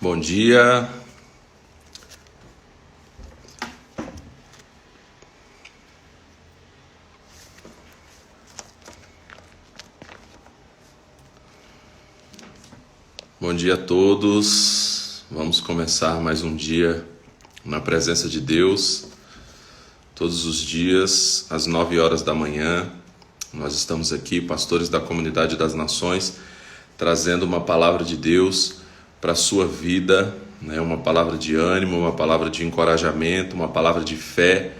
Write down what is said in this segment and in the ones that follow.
Bom dia. Bom dia a todos. Vamos começar mais um dia na presença de Deus. Todos os dias, às 9 horas da manhã, nós estamos aqui, pastores da Comunidade das Nações, trazendo uma palavra de Deus para a sua vida, né? Uma palavra de ânimo, uma palavra de encorajamento, uma palavra de fé,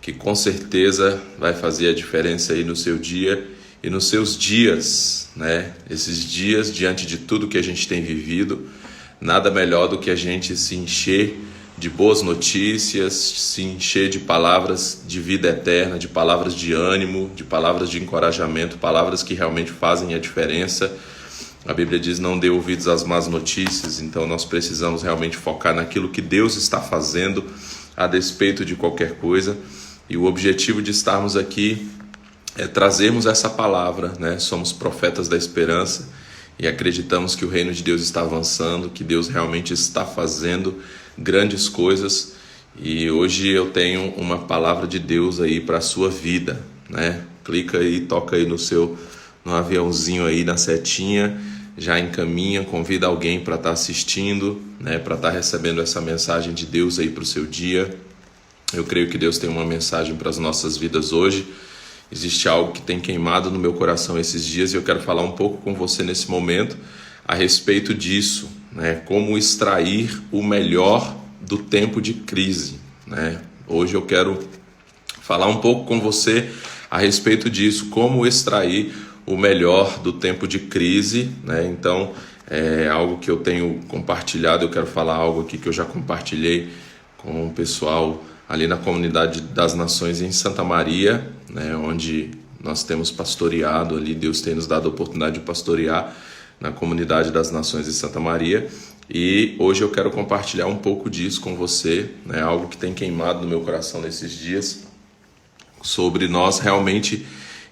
que com certeza vai fazer a diferença aí no seu dia e nos seus dias, né? Esses dias, diante de tudo que a gente tem vivido, nada melhor do que a gente se encher de boas notícias, se encher de palavras de vida eterna, de palavras de ânimo, de palavras de encorajamento, palavras que realmente fazem a diferença. A Bíblia diz: não dê ouvidos às más notícias. Então nós precisamos realmente focar naquilo que Deus está fazendo a despeito de qualquer coisa. E o objetivo de estarmos aqui é trazermos essa palavra, né? Somos profetas da esperança e acreditamos que o reino de Deus está avançando, que Deus realmente está fazendo grandes coisas. E hoje eu tenho uma palavra de Deus aí para a sua vida, né? Clica aí, toca aí no aviãozinho aí, na setinha, já encaminha, convida alguém para estar assistindo, né? Para estar recebendo essa mensagem de Deus aí para o seu dia. Eu creio que Deus tem uma mensagem para as nossas vidas hoje. Existe algo que tem queimado no meu coração esses dias e eu quero falar um pouco com você nesse momento a respeito disso, né? Como extrair o melhor do tempo de crise, né? Hoje eu quero falar um pouco com você a respeito disso, como extrair o melhor do tempo de crise, né? Então, é algo que eu tenho compartilhado. Eu quero falar algo aqui que eu já compartilhei com o pessoal ali na Comunidade das Nações em Santa Maria, né? Onde nós temos pastoreado ali. Deus tem nos dado a oportunidade de pastorear na Comunidade das Nações em Santa Maria. E hoje eu quero compartilhar um pouco disso com você, né? Algo que tem queimado no meu coração nesses dias, sobre nós realmente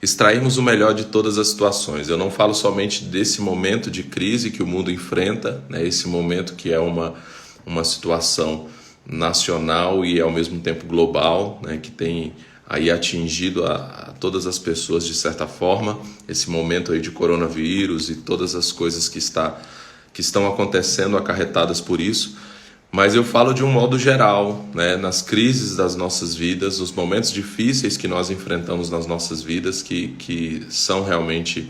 extrairmos o melhor de todas as situações. Eu não falo somente desse momento de crise que o mundo enfrenta, né? Esse momento que é uma situação nacional e ao mesmo tempo global, né? Que tem aí atingido a todas as pessoas de certa forma, esse momento aí de coronavírus e todas as coisas que estão acontecendo acarretadas por isso. Mas eu falo de um modo geral, né? Nas crises das nossas vidas, os momentos difíceis que nós enfrentamos nas nossas vidas, que são realmente,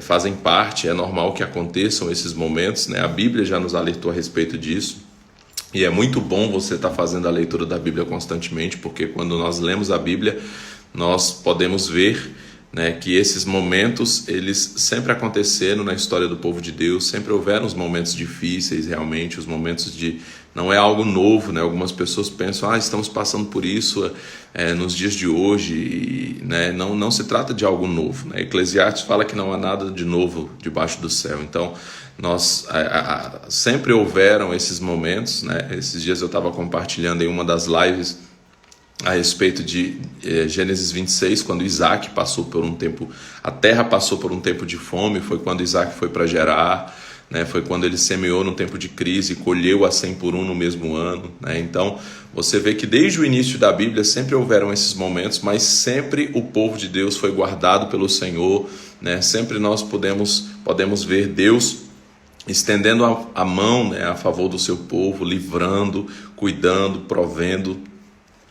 fazem parte, é normal que aconteçam esses momentos, né? A Bíblia já nos alertou a respeito disso, e é muito bom você estar fazendo a leitura da Bíblia constantemente, porque quando nós lemos a Bíblia, nós podemos ver, né, que esses momentos, eles sempre aconteceram na história do povo de Deus, sempre houveram os momentos difíceis realmente, os momentos de... Não é algo novo, né? Algumas pessoas pensam, estamos passando por isso nos dias de hoje, e, né, não se trata de algo novo, né? Eclesiastes fala que não há nada de novo debaixo do céu. Então, nós sempre houveram esses momentos, né? Esses dias eu estava compartilhando em uma das lives a respeito de Gênesis 26, quando Isaac passou por um tempo, a terra passou por um tempo de fome, foi quando Isaac foi para Gerar, né? Foi quando ele semeou no tempo de crise e colheu a 100 por 1 no mesmo ano, né? Então você vê que desde o início da Bíblia sempre houveram esses momentos, mas sempre o povo de Deus foi guardado pelo Senhor, né? Sempre nós podemos ver Deus estendendo a mão, né, a favor do seu povo, livrando, cuidando, provendo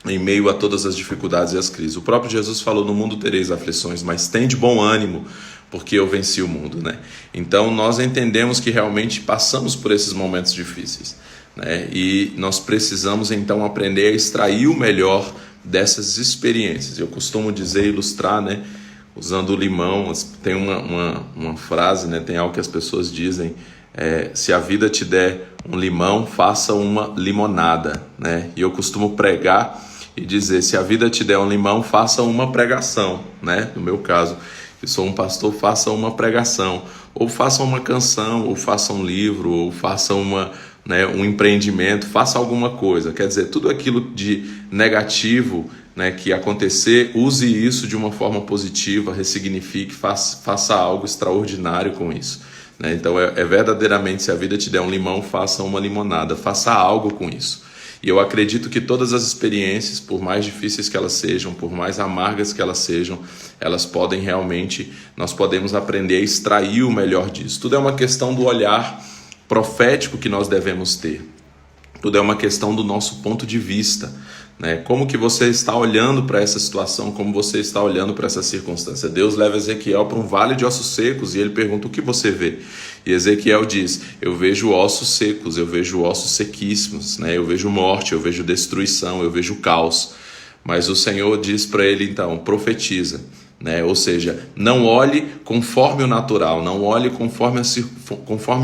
em meio a todas as dificuldades e as crises. O próprio Jesus falou: no mundo tereis aflições, mas tende bom ânimo, porque eu venci o mundo, né? Então nós entendemos que realmente passamos por esses momentos difíceis, né? E nós precisamos então aprender a extrair o melhor dessas experiências. Eu costumo dizer, ilustrar, né, usando o limão. Tem uma frase, né, tem algo que as pessoas dizem: se a vida te der um limão, faça uma limonada, né? E eu costumo pregar e dizer: se a vida te der um limão, faça uma pregação, né? No meu caso, eu sou um pastor, faça uma pregação, ou faça uma canção, ou faça um livro, ou faça um empreendimento, faça alguma coisa. Quer dizer, tudo aquilo de negativo, né, que acontecer, use isso de uma forma positiva, ressignifique, faça algo extraordinário com isso. né? Então é verdadeiramente, se a vida te der um limão, faça uma limonada, faça algo com isso. E eu acredito que todas as experiências, por mais difíceis que elas sejam, por mais amargas que elas sejam, elas podem realmente, nós podemos aprender a extrair o melhor disso. Tudo é uma questão do olhar profético que nós devemos ter. Tudo é uma questão do nosso ponto de vista, né? Como que você está olhando para essa situação, como você está olhando para essa circunstância. Deus leva Ezequiel para um vale de ossos secos e ele pergunta: o que você vê? E Ezequiel diz: eu vejo ossos secos, eu vejo ossos sequíssimos, né? Eu vejo morte, eu vejo destruição, eu vejo caos. Mas o Senhor diz para ele então: profetiza. Né? Ou seja, não olhe conforme o natural, não olhe conforme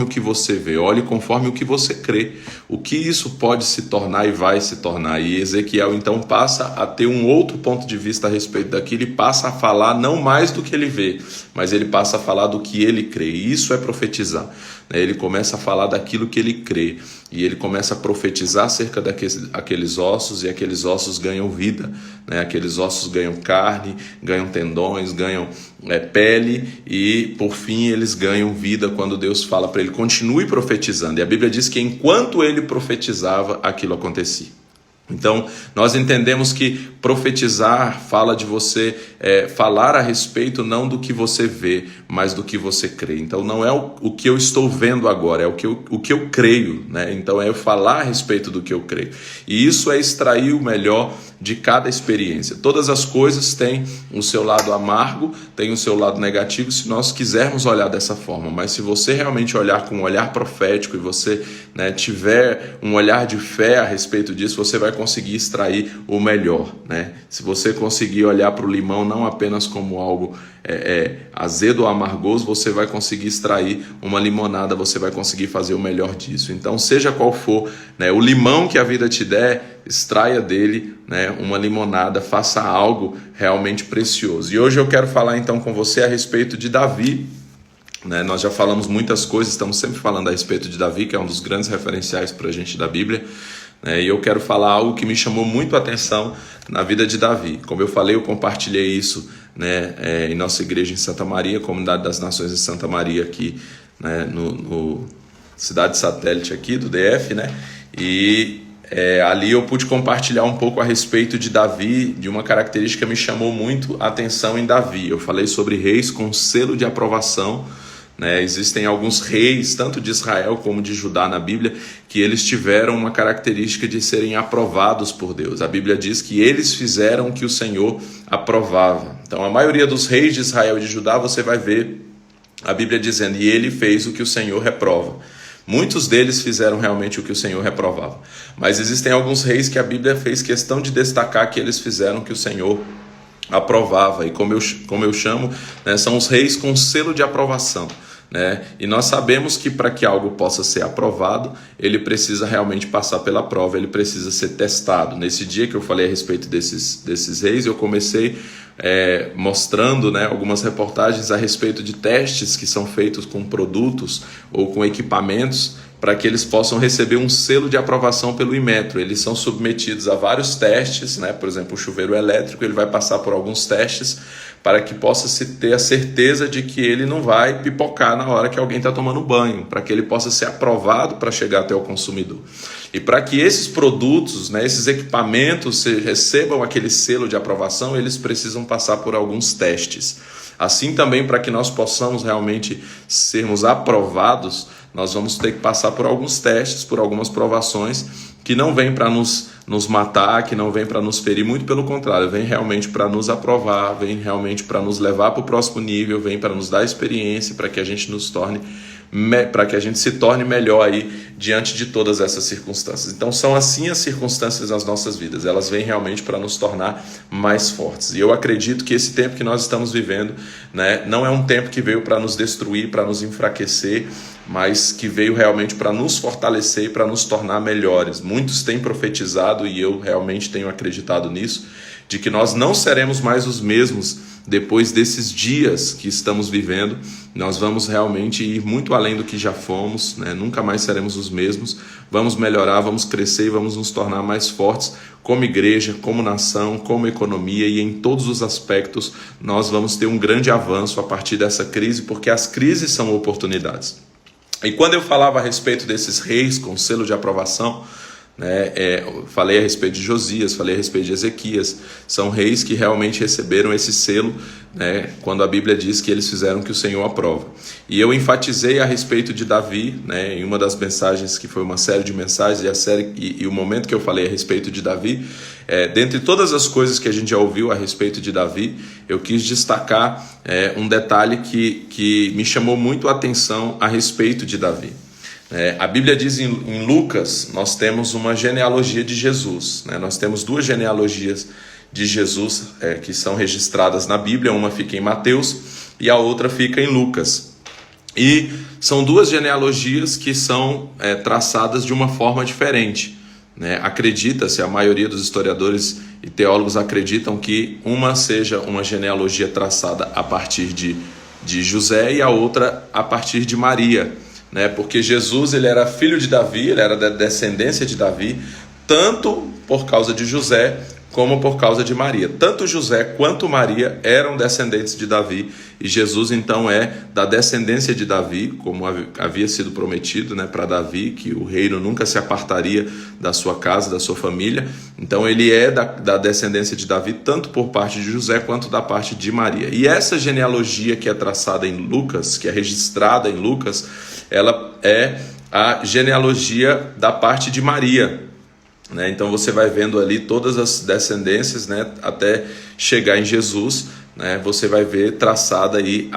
o que você vê, olhe conforme o que você crê, o que isso pode se tornar e vai se tornar. E Ezequiel então passa a ter um outro ponto de vista a respeito daquilo e passa a falar não mais do que ele vê, mas ele passa a falar do que ele crê, e isso é profetizar. Ele começa a falar daquilo que ele crê e ele começa a profetizar acerca daqueles ossos, e aqueles ossos ganham vida, né? Aqueles ossos ganham carne, ganham tendões, ganham pele e por fim eles ganham vida quando Deus fala para ele: continue profetizando. E a Bíblia diz que enquanto ele profetizava, aquilo acontecia. Então, nós entendemos que profetizar fala de você falar a respeito não do que você vê, mas do que você crê. Então, não é o que eu estou vendo agora, é o que eu creio, né? Então, é eu falar a respeito do que eu creio. E isso é extrair o melhor de cada experiência. Todas as coisas têm o seu lado amargo, têm o seu lado negativo, se nós quisermos olhar dessa forma. Mas se você realmente olhar com um olhar profético e você, né, tiver um olhar de fé a respeito disso, você vai conseguir extrair o melhor, né? Se você conseguir olhar para o limão não apenas como algo azedo ou amargoso, você vai conseguir extrair uma limonada, você vai conseguir fazer o melhor disso. Então, seja qual for, né, o limão que a vida te der, extraia dele, né, uma limonada, faça algo realmente precioso. E hoje eu quero falar então com você a respeito de Davi. Nós já falamos muitas coisas, estamos sempre falando a respeito de Davi, que é um dos grandes referenciais para a gente da Bíblia, e eu quero falar algo que me chamou muito a atenção na vida de Davi. Como eu falei, eu compartilhei isso, em nossa igreja em Santa Maria, Comunidade das Nações em Santa Maria, aqui, no cidade satélite aqui do DF, e ali eu pude compartilhar um pouco a respeito de Davi, de uma característica que me chamou muito a atenção em Davi. Eu falei sobre reis com selo de aprovação. Existem alguns reis, tanto de Israel como de Judá na Bíblia, que eles tiveram uma característica de serem aprovados por Deus. A Bíblia diz que eles fizeram o que o Senhor aprovava. Então, a maioria dos reis de Israel e de Judá, você vai ver a Bíblia dizendo: e ele fez o que o Senhor reprova. Muitos deles fizeram realmente o que o Senhor reprovava. Mas existem alguns reis que a Bíblia fez questão de destacar que eles fizeram o que o Senhor aprovava. E como eu chamo, são os reis com selo de aprovação. E nós sabemos que para que algo possa ser aprovado, ele precisa realmente passar pela prova, ele precisa ser testado. Nesse dia que eu falei a respeito desses reis, eu comecei mostrando algumas reportagens a respeito de testes que são feitos com produtos ou com equipamentos para que eles possam receber um selo de aprovação pelo Inmetro. Eles são submetidos a vários testes, por exemplo, o chuveiro elétrico, ele vai passar por alguns testes para que possa se ter a certeza de que ele não vai pipocar na hora que alguém está tomando banho, para que ele possa ser aprovado para chegar até o consumidor. E para que esses produtos, esses equipamentos recebam aquele selo de aprovação, eles precisam passar por alguns testes. Assim também, para que nós possamos realmente sermos aprovados, nós vamos ter que passar por alguns testes, por algumas provações, que não vem para nos matar, que não vem para nos ferir, muito pelo contrário, vem realmente para nos aprovar, vem realmente para nos levar para o próximo nível, vem para nos dar experiência, para que a gente se torne melhor aí diante de todas essas circunstâncias. Então são assim as circunstâncias das nossas vidas, elas vêm realmente para nos tornar mais fortes. E eu acredito que esse tempo que nós estamos vivendo, não é um tempo que veio para nos destruir, para nos enfraquecer, mas que veio realmente para nos fortalecer e para nos tornar melhores. Muitos têm profetizado, e eu realmente tenho acreditado nisso, de que nós não seremos mais os mesmos depois desses dias que estamos vivendo, nós vamos realmente ir muito além do que já fomos, né? Nunca mais seremos os mesmos, vamos melhorar, vamos crescer e vamos nos tornar mais fortes como igreja, como nação, como economia, e em todos os aspectos nós vamos ter um grande avanço a partir dessa crise, porque as crises são oportunidades. E quando eu falava a respeito desses reis com selo de aprovação, né, falei a respeito de Josias, falei a respeito de Ezequias, são reis que realmente receberam esse selo, né, quando a Bíblia diz que eles fizeram o que o Senhor aprova. E eu enfatizei a respeito de Davi, né, em uma das mensagens, que foi uma série de mensagens, e o momento que eu falei a respeito de Davi, dentre todas as coisas que a gente já ouviu a respeito de Davi, eu quis destacar um detalhe que me chamou muito a atenção a respeito de Davi. A Bíblia diz em Lucas, nós temos uma genealogia de Jesus, né? Nós temos duas genealogias de Jesus que são registradas na Bíblia, uma fica em Mateus e a outra fica em Lucas. E são duas genealogias que são traçadas de uma forma diferente, né? Acredita-se, a maioria dos historiadores e teólogos acreditam que uma seja uma genealogia traçada a partir de José e a outra a partir de Maria, né? Porque Jesus, ele era filho de Davi, ele era da descendência de Davi, tanto por causa de José como por causa de Maria. Tanto José quanto Maria eram descendentes de Davi, e Jesus então é da descendência de Davi, como havia sido prometido, né, para Davi, que o reino nunca se apartaria da sua casa, da sua família. Então ele é da descendência de Davi, tanto por parte de José quanto da parte de Maria. E essa genealogia que é traçada em Lucas, que é registrada em Lucas, ela é a genealogia da parte de Maria, né? Então você vai vendo ali todas as descendências, né, até chegar em Jesus, né? Você vai ver traçada aí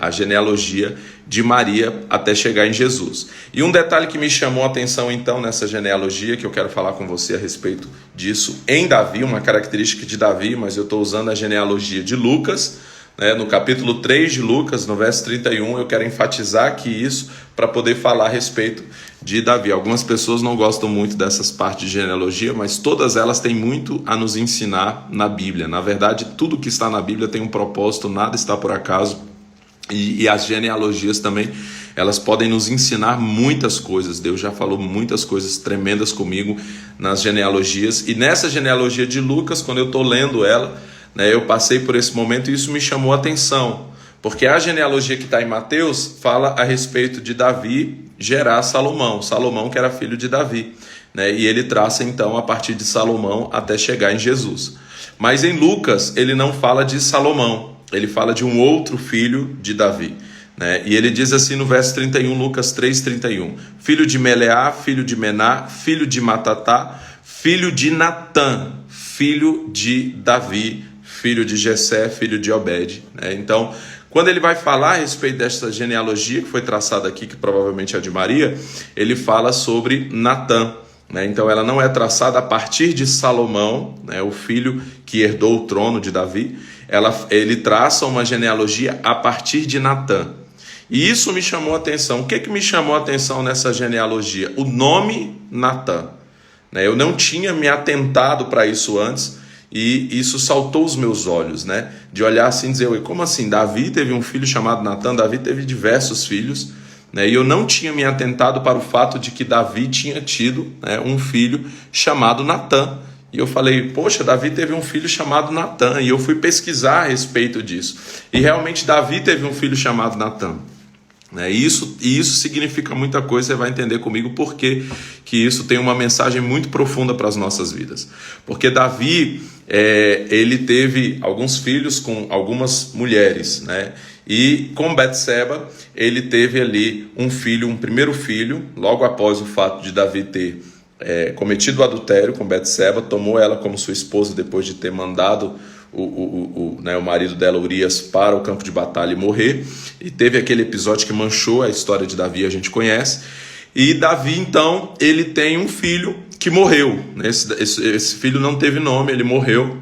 a genealogia de Maria até chegar em Jesus. E um detalhe que me chamou a atenção então nessa genealogia, que eu quero falar com você a respeito disso em Davi, uma característica de Davi, mas eu estou usando a genealogia de Lucas, né? No capítulo 3 de Lucas, no verso 31, eu quero enfatizar aqui isso para poder falar a respeito de Davi. Algumas pessoas não gostam muito dessas partes de genealogia, mas todas elas têm muito a nos ensinar na Bíblia. Na verdade, tudo que está na Bíblia tem um propósito, nada está por acaso. E as genealogias também, elas podem nos ensinar muitas coisas. Deus já falou muitas coisas tremendas comigo nas genealogias. E nessa genealogia de Lucas, quando eu estou lendo ela, né, eu passei por esse momento e isso me chamou a atenção. Porque a genealogia que está em Mateus fala a respeito de Davi gerar Salomão. Salomão que era filho de Davi, né? E ele traça então a partir de Salomão até chegar em Jesus. Mas em Lucas ele não fala de Salomão, ele fala de um outro filho de Davi, né? E ele diz assim no verso 31, Lucas 3:31, filho de Meleá, filho de Mená, filho de Matatá, filho de Natã, filho de Davi, filho de Jessé, filho de Obed, né? Então, quando ele vai falar a respeito dessa genealogia que foi traçada aqui, que provavelmente é de Maria, ele fala sobre Natã, né? Então ela não é traçada a partir de Salomão, né, o filho que herdou o trono de Davi. Ele traça uma genealogia a partir de Natã. E isso me chamou a atenção. O que me chamou a atenção nessa genealogia? O nome Natã, né? Eu não tinha me atentado para isso antes, e isso saltou os meus olhos, né? De olhar assim e dizer, como assim? Davi teve um filho chamado Natã, Davi teve diversos filhos, né? E eu não tinha me atentado para o fato de que Davi tinha tido, né, um filho chamado Natã. E eu falei, poxa, Davi teve um filho chamado Natã. E eu fui pesquisar a respeito disso. E realmente Davi teve um filho chamado Natã. E isso significa muita coisa, você vai entender comigo por que isso tem uma mensagem muito profunda para as nossas vidas. Porque Davi, ele teve alguns filhos com algumas mulheres, né? E com Betseba, ele teve ali um primeiro filho, logo após o fato de Davi ter cometido o adultério com Betseba, tomou ela como sua esposa depois de ter mandado o marido dela, Urias, para o campo de batalha e morrer. E teve aquele episódio que manchou a história de Davi, a gente conhece. E Davi, então, ele tem um filho que morreu. Esse filho não teve nome, ele morreu,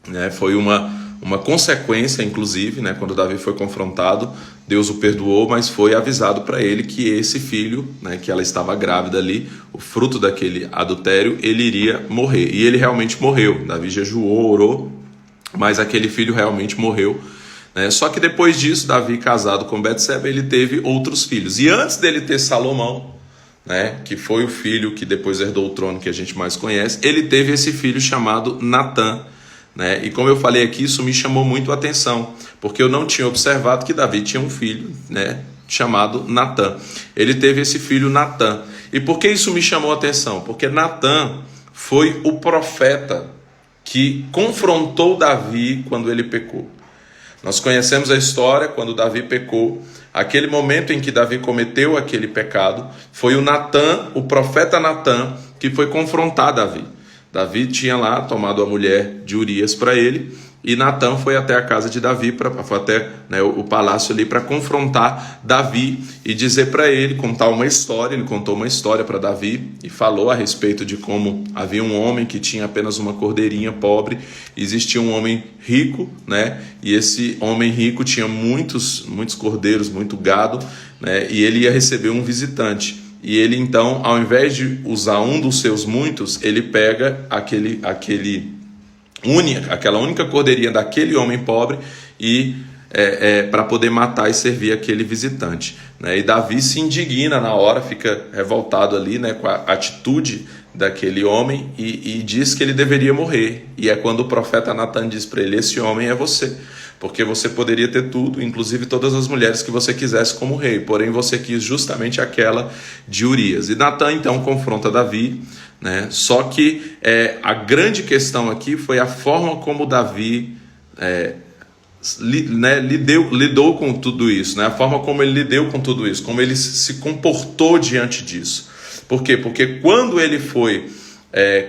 né? Foi uma consequência, inclusive, né? Quando Davi foi confrontado, Deus o perdoou, mas foi avisado para ele que esse filho, né, que ela estava grávida ali, o fruto daquele adultério, ele iria morrer. E ele realmente morreu. Davi jejuou, orou, mas aquele filho realmente morreu, né? Só que depois disso, Davi, casado com Betseba, ele teve outros filhos. E antes dele ter Salomão, né, que foi o filho que depois herdou o trono que a gente mais conhece, ele teve esse filho chamado Natã, né? E como eu falei aqui, isso me chamou muito a atenção, porque eu não tinha observado que Davi tinha um filho, né, chamado Natã. Ele teve esse filho Natã. E por que isso me chamou a atenção? Porque Natã foi o profeta que confrontou Davi quando ele pecou. Nós conhecemos a história quando Davi pecou. Aquele momento em que Davi cometeu aquele pecado, foi o Natã, o profeta Natã, que foi confrontar Davi. Davi tinha lá tomado a mulher de Urias para ele, e Natã foi até a casa de Davi, foi até, né, o palácio ali, para confrontar Davi e dizer para ele, contar uma história. Ele contou uma história para Davi e falou a respeito de como havia um homem que tinha apenas uma cordeirinha pobre, existia um homem rico, né, e esse homem rico tinha muitos cordeiros, muito gado, né, e ele ia receber um visitante. E ele então, ao invés de usar um dos seus muitos, ele pega aquela única cordeirinha daquele homem pobre e para poder matar e servir aquele visitante, né? E Davi se indigna na hora, fica revoltado ali, né, com a atitude daquele homem e diz que ele deveria morrer. E é quando o profeta Natã diz para ele: esse homem é você, porque você poderia ter tudo, inclusive todas as mulheres que você quisesse como rei, porém você quis justamente aquela de Urias. E Natã então confronta Davi, né? Só que a grande questão aqui foi a forma como Davi lidou com tudo isso, né? A forma como ele lidou com tudo isso, como ele se comportou diante disso. Por quê? Porque quando ele foi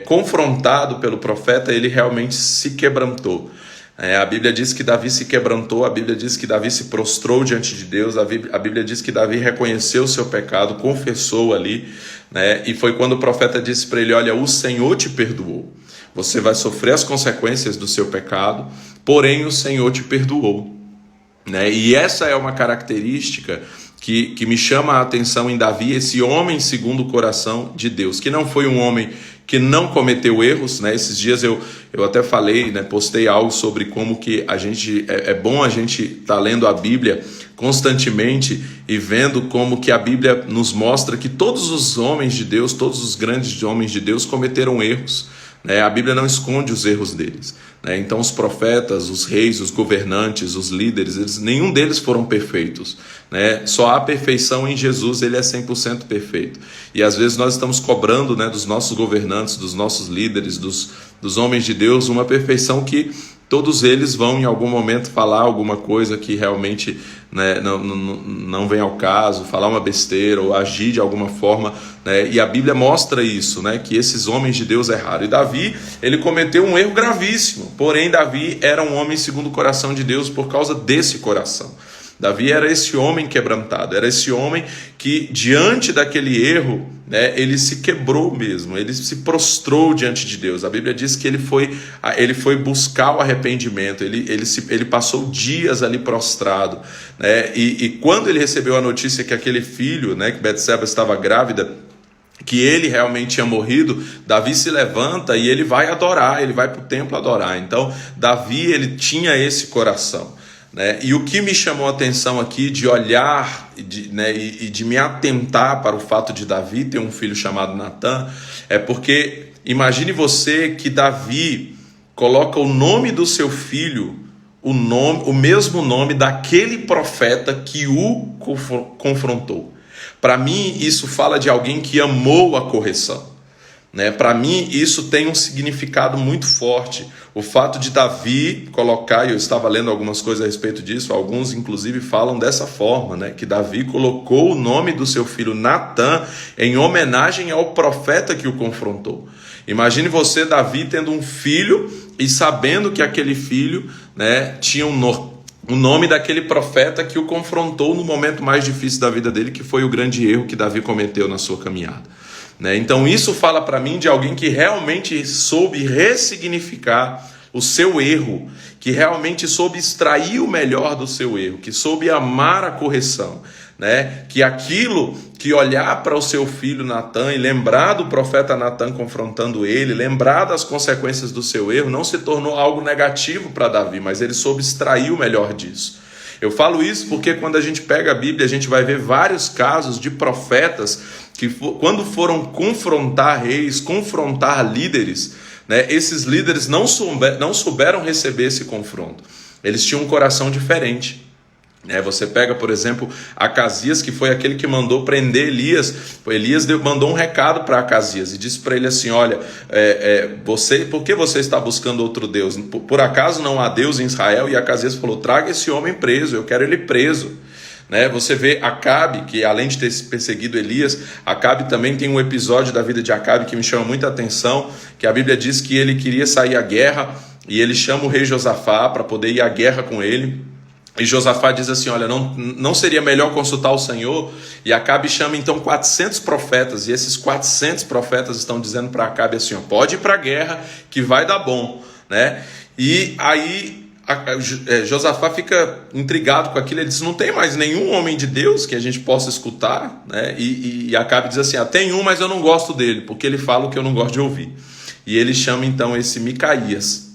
confrontado pelo profeta, ele realmente se quebrantou. A Bíblia diz que Davi se quebrantou, a Bíblia diz que Davi se prostrou diante de Deus, a Bíblia diz que Davi reconheceu o seu pecado, confessou ali, né? E foi quando o profeta disse para ele: olha, o Senhor te perdoou, você vai sofrer as consequências do seu pecado, porém o Senhor te perdoou, né? E essa é uma característica que me chama a atenção em Davi, esse homem segundo o coração de Deus, que não foi um homem que não cometeu erros, né? Esses dias eu até falei, né, postei algo sobre como que a gente é bom a gente estar lendo a Bíblia constantemente e vendo como que a Bíblia nos mostra que todos os homens de Deus, todos os grandes homens de Deus cometeram erros, né? A Bíblia não esconde os erros deles, né? Então os profetas, os reis, os governantes, os líderes, nenhum deles foram perfeitos, né? Só há perfeição em Jesus, ele é 100% perfeito. E às vezes nós estamos cobrando, né, dos nossos governantes, dos nossos líderes, dos homens de Deus, uma perfeição que todos eles vão em algum momento falar alguma coisa que realmente, né, não vem ao caso, falar uma besteira ou agir de alguma forma, né? E a Bíblia mostra isso, né, que esses homens de Deus erraram. E Davi, ele cometeu um erro gravíssimo, porém Davi era um homem segundo o coração de Deus por causa desse coração. Davi era esse homem quebrantado, era esse homem que diante daquele erro, né, ele se quebrou mesmo, ele se prostrou diante de Deus. A Bíblia diz que ele foi buscar o arrependimento, ele passou dias ali prostrado, né, e quando ele recebeu a notícia que aquele filho, né, que Betseba estava grávida, que ele realmente tinha morrido, Davi se levanta e ele vai adorar, ele vai para o templo adorar. Então Davi, ele tinha esse coração, né? E o que me chamou a atenção aqui de olhar e de me atentar para o fato de Davi ter um filho chamado Natã, é porque imagine você que Davi coloca o nome do seu filho, o mesmo nome daquele profeta que o confrontou. Para mim isso fala de alguém que amou a correção, né? Para mim isso tem um significado muito forte. O fato de Davi colocar, e eu estava lendo algumas coisas a respeito disso, alguns inclusive falam dessa forma, né? Que Davi colocou o nome do seu filho Natã em homenagem ao profeta que o confrontou. Imagine você, Davi, tendo um filho e sabendo que aquele filho, né, tinha o nome daquele profeta que o confrontou no momento mais difícil da vida dele, que foi o grande erro que Davi cometeu na sua caminhada, né? Então isso fala para mim de alguém que realmente soube ressignificar o seu erro, que realmente soube extrair o melhor do seu erro, que soube amar a correção, né? Que aquilo que olhar para o seu filho Natan e lembrar do profeta Natan confrontando ele, lembrar das consequências do seu erro, não se tornou algo negativo para Davi, mas ele soube extrair o melhor disso. Eu falo isso porque quando a gente pega a Bíblia, a gente vai ver vários casos de profetas que quando foram confrontar reis, confrontar líderes, né, esses líderes não souberam receber esse confronto. Eles tinham um coração diferente. Você pega, por exemplo, Acasias, que foi aquele que mandou prender Elias. Elias mandou um recado para Acasias e disse para ele assim: olha, por que você está buscando outro Deus? Por acaso não há Deus em Israel? E Acasias falou: traga esse homem preso, eu quero ele preso. Você vê Acabe, que além de ter perseguido Elias, Acabe também tem um episódio da vida de Acabe que me chama muita atenção, que a Bíblia diz que ele queria sair à guerra e ele chama o rei Josafá para poder ir à guerra com ele. E Josafá diz assim: olha, não seria melhor consultar o Senhor? E Acabe chama então 400 profetas, e esses 400 profetas estão dizendo para Acabe assim: ó, pode ir para a guerra que vai dar bom, né? E aí Josafá fica intrigado com aquilo, ele diz: não tem mais nenhum homem de Deus que a gente possa escutar, né? E Acabe diz assim: tem um, mas eu não gosto dele, porque ele fala o que eu não gosto de ouvir. E ele chama então esse Micaías.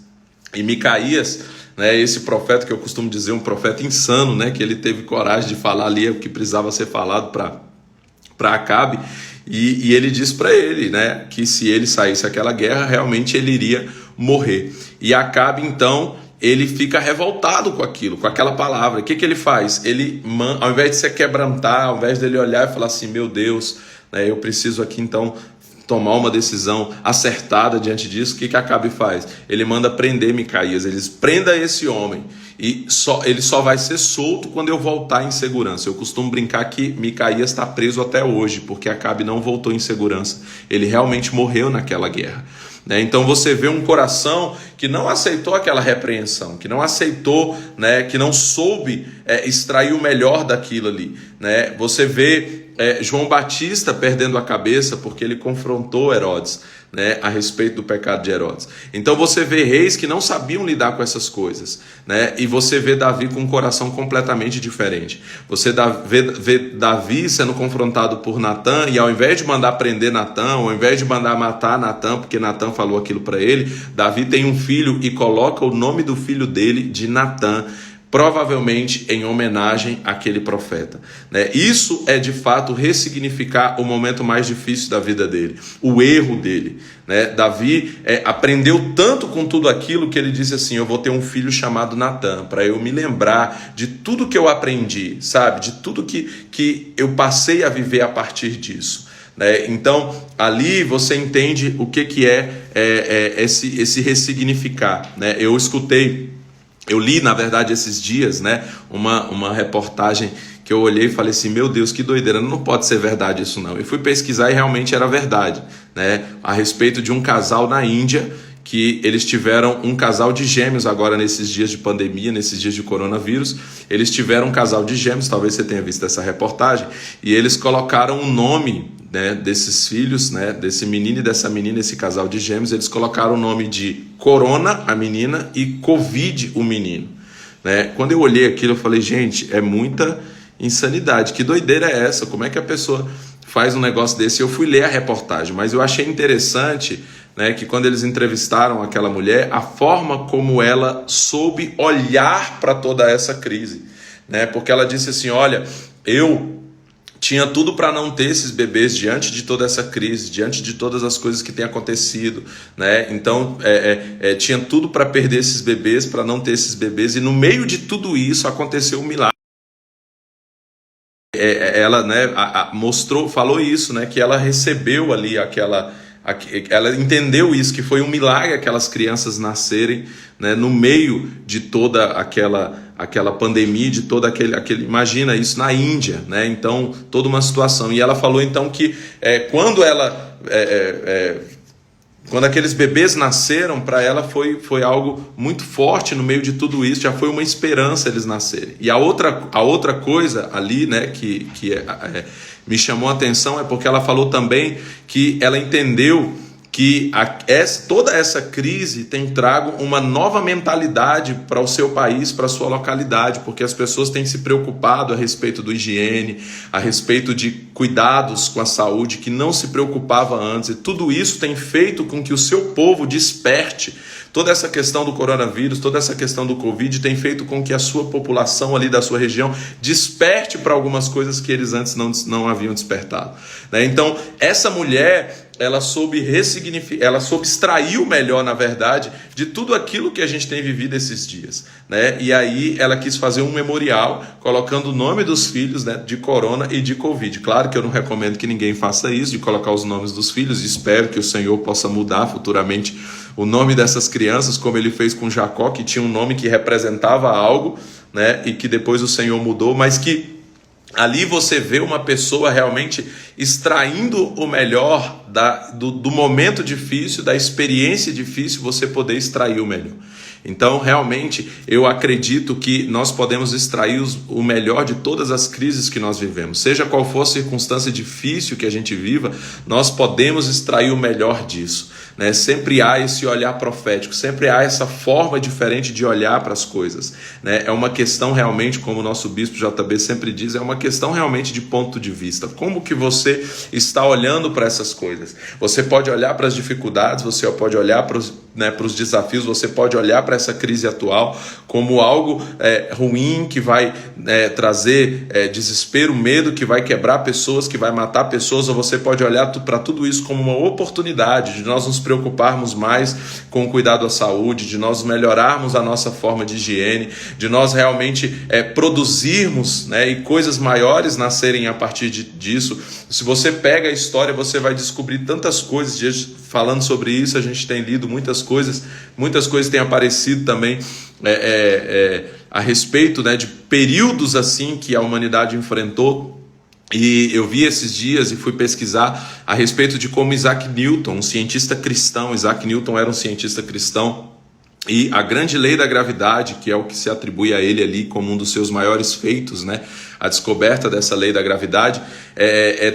E Micaías, esse profeta que eu costumo dizer, um profeta insano, que ele teve coragem de falar ali o que precisava ser falado para Acabe, e ele diz para ele, que se ele saísse aquela guerra, realmente ele iria morrer. E Acabe então, ele fica revoltado com aquilo, com aquela palavra. O que ele faz? Ele, ao invés de se quebrantar, ao invés dele olhar e falar assim: meu Deus, eu preciso aqui então tomar uma decisão acertada diante disso, o que Acabe faz? Ele manda prender Micaías. Ele diz: prenda esse homem, e ele só vai ser solto quando eu voltar em segurança. Eu costumo brincar que Micaías está preso até hoje, porque Acabe não voltou em segurança. Ele realmente morreu naquela guerra. Então você vê um coração que não aceitou aquela repreensão, que não aceitou, que não soube extrair o melhor daquilo ali. Você vê João Batista perdendo a cabeça porque ele confrontou Herodes, a respeito do pecado de Herodes. Então você vê reis que não sabiam lidar com essas coisas, e você vê Davi com um coração completamente diferente. Você vê Davi sendo confrontado por Natan, e ao invés de mandar prender Natan, ao invés de mandar matar Natan, porque Natan falou aquilo para ele, Davi tem um filho e coloca o nome do filho dele de Natan, provavelmente em homenagem àquele profeta. Isso é de fato ressignificar o momento mais difícil da vida dele, o erro dele. Davi aprendeu tanto com tudo aquilo que ele disse assim: eu vou ter um filho chamado Natan, para eu me lembrar de tudo que eu aprendi, sabe? De tudo que eu passei a viver a partir disso. Então ali você entende o que é esse ressignificar. Eu li, na verdade, esses dias, uma reportagem que eu olhei e falei assim: meu Deus, que doideira, não pode ser verdade isso não. Eu fui pesquisar e realmente era verdade, a respeito de um casal na Índia, que eles tiveram um casal de gêmeos agora nesses dias de pandemia, nesses dias de coronavírus. Eles tiveram um casal de gêmeos, talvez você tenha visto essa reportagem, e eles colocaram o nome desses filhos, desse menino e dessa menina, esse casal de gêmeos, eles colocaram o nome de Corona, a menina, e Covid, o menino. Quando eu olhei aquilo, eu falei: gente, é muita insanidade, que doideira é essa? Como é que a pessoa faz um negócio desse? Eu fui ler a reportagem, mas eu achei interessante que quando eles entrevistaram aquela mulher, a forma como ela soube olhar para toda essa crise, porque ela disse assim: olha, eu tinha tudo para não ter esses bebês diante de toda essa crise, diante de todas as coisas que têm acontecido, Então, tinha tudo para perder esses bebês, para não ter esses bebês, e no meio de tudo isso aconteceu um milagre. Ela falou isso, que ela recebeu ali ela entendeu isso, que foi um milagre aquelas crianças nascerem, no meio de toda aquela pandemia, de todo aquele imagina isso na Índia, então toda uma situação. E ela falou então que quando aqueles bebês nasceram, para ela foi algo muito forte no meio de tudo isso, já foi uma esperança eles nascerem. E a outra coisa ali, que me chamou a atenção, é porque ela falou também que ela entendeu que toda essa crise tem trago uma nova mentalidade para o seu país, para a sua localidade, porque as pessoas têm se preocupado a respeito do higiene, a respeito de cuidados com a saúde, que não se preocupava antes, e tudo isso tem feito com que o seu povo desperte. Toda essa questão do coronavírus, toda essa questão do Covid tem feito com que a sua população ali da sua região desperte para algumas coisas que eles antes não haviam despertado, né? Então, essa mulher, ela soube ressignificar, ela soube extrair o melhor, na verdade, de tudo aquilo que a gente tem vivido esses dias, né? E aí ela quis fazer um memorial, colocando o nome dos filhos, né, de corona e de Covid. Claro que eu não recomendo que ninguém faça isso, de colocar os nomes dos filhos, e espero que o Senhor possa mudar futuramente o nome dessas crianças, como ele fez com Jacó, que tinha um nome que representava algo, né, e que depois o Senhor mudou, mas que ali você vê uma pessoa realmente extraindo o melhor do momento difícil, da experiência difícil, você poder extrair o melhor. Então, realmente, eu acredito que nós podemos extrair o melhor de todas as crises que nós vivemos. Seja qual for a circunstância difícil que a gente viva, nós podemos extrair o melhor disso, né? Sempre há esse olhar profético, sempre há essa forma diferente de olhar para as coisas, né? É uma questão realmente, como o nosso bispo JB sempre diz, é uma questão realmente de ponto de vista. Como que você está olhando para essas coisas? Você pode olhar para as dificuldades, você pode olhar para os desafios, você pode olhar para essa crise atual como algo ruim, que vai trazer desespero, medo, que vai quebrar pessoas, que vai matar pessoas, ou você pode olhar para tudo isso como uma oportunidade de nós nos preocuparmos mais com o cuidado à saúde, de nós melhorarmos a nossa forma de higiene, de nós realmente produzirmos, né, e coisas maiores nascerem a partir disso. Se você pega a história, você vai descobrir tantas coisas. Falando sobre isso, a gente tem lido muitas coisas têm aparecido também a respeito, né, de períodos assim que a humanidade enfrentou. E eu vi esses dias e fui pesquisar a respeito de como Isaac Newton, um cientista cristão, Isaac Newton era um cientista cristão, e a grande lei da gravidade, que é o que se atribui a ele ali como um dos seus maiores feitos, né, a descoberta dessa lei da gravidade,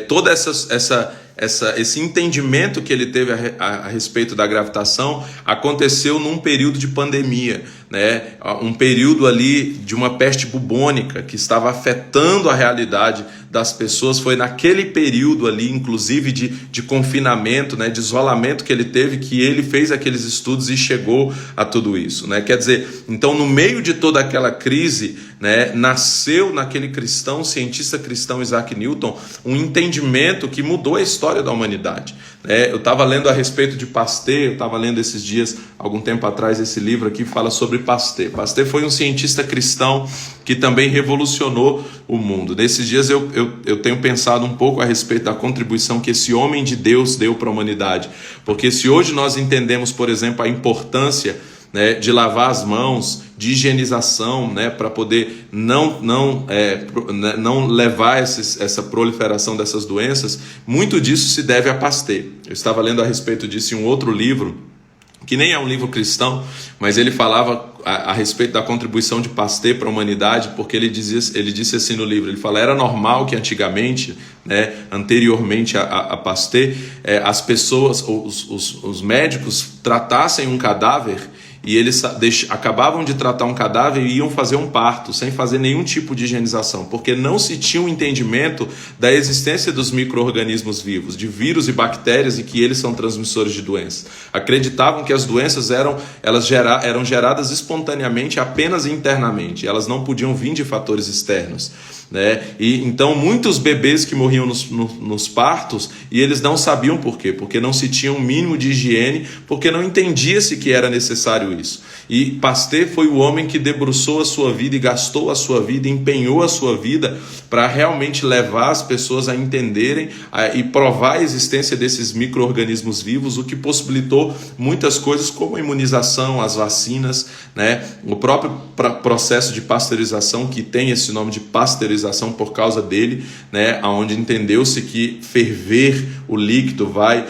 toda esse entendimento que ele teve a respeito da gravitação aconteceu num período de pandemia, né? Um período ali de uma peste bubônica que estava afetando a realidade das pessoas. Foi naquele período ali, inclusive de confinamento, né, de isolamento que ele teve, que ele fez aqueles estudos e chegou a tudo isso, né? Quer dizer, então no meio de toda aquela crise, né, nasceu naquele cientista cristão Isaac Newton, um entendimento que mudou a história da humanidade. Eu estava lendo a respeito de Pasteur, eu estava lendo esses dias, algum tempo atrás, esse livro aqui fala sobre Pasteur. Pasteur foi um cientista cristão que também revolucionou o mundo. Nesses dias eu tenho pensado um pouco a respeito da contribuição que esse homem de Deus deu para a humanidade. Porque se hoje nós entendemos, por exemplo, a importância, né, de lavar as mãos, de higienização, né, para poder não levar essa proliferação dessas doenças, muito disso se deve a Pasteur. Eu estava lendo a respeito disso em um outro livro, que nem é um livro cristão, mas ele falava a respeito da contribuição de Pasteur para a humanidade, porque ele disse assim no livro, ele fala, era normal que antigamente, né, anteriormente a Pasteur, as pessoas, os médicos tratassem um cadáver, e eles acabavam de tratar um cadáver e iam fazer um parto, sem fazer nenhum tipo de higienização, porque não se tinha um entendimento da existência dos micro-organismos vivos, de vírus e bactérias, e que eles são transmissores de doenças. Acreditavam que as doenças eram geradas espontaneamente, apenas internamente, elas não podiam vir de fatores externos, né? E então muitos bebês que morriam nos partos, e eles não sabiam por quê, porque não se tinha um mínimo de higiene, porque não entendia-se que era necessário isso. E Pasteur foi o homem que debruçou a sua vida e gastou a sua vida, empenhou a sua vida para realmente levar as pessoas a entenderem e provar a existência desses micro-organismos vivos, o que possibilitou muitas coisas como a imunização, as vacinas, né? O próprio processo de pasteurização, que tem esse nome de pasteurização por causa dele, né? Onde entendeu-se que ferver o líquido vai